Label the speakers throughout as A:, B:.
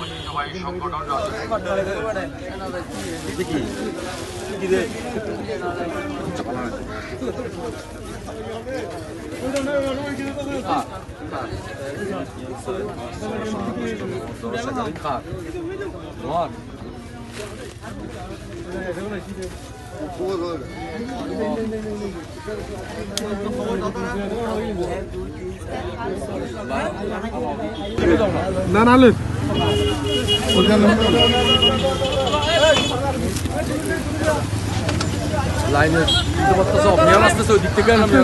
A: ঐতিহ্যবাহী সংগঠন
B: না না
C: লাইনের সব নিয়ম আসতেছে ওই দিক থেকে
B: আসতে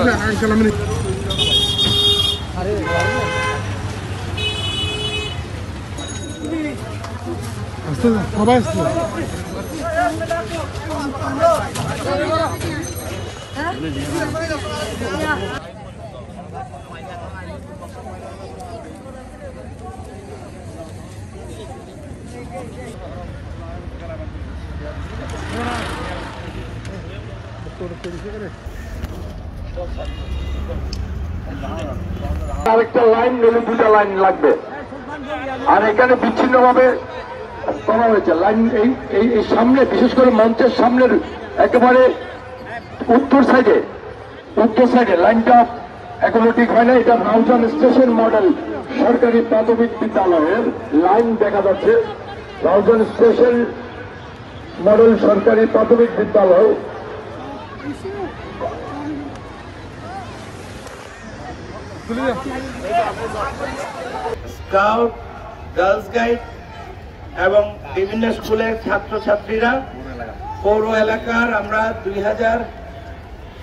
B: সবাই আসতে
D: আরেকটা লাইন নিলে দুটা লাইন লাগবে আর এখানে বিচ্ছিন্ন ভাবে করা হয়েছে লাইন এই সামনে বিশেষ করে মঞ্চের সামনের একেবারে উত্তর সাইডে লাইনটা এখনো ঠিক হয় না। এটা রাউজান স্টেশন মডেল সরকারি প্রাথমিক বিদ্যালয়ের লাইন দেখা যাচ্ছে। রাউজান স্টেশন মডেল সরকারি প্রাথমিক বিদ্যালয় স্কাউট, গার্লস গাইড এবং বিভিন্ন স্কুলের ছাত্রছাত্রীরা পৌর এলাকার আমরা 2000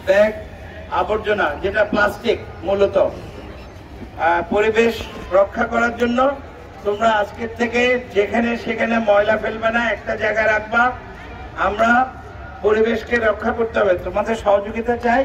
D: ব্যাগ আবর্জনা, যেটা প্লাস্টিক মূলত, পরিবেশ রক্ষা করার জন্য তোমরা আজকের থেকে যেখানে সেখানে ময়লা ফেলবে না, একটা জায়গায় রাখবা। আমরা পরিবেশকে রক্ষা করতে হবে, তোমাদের সহযোগিতা চাই।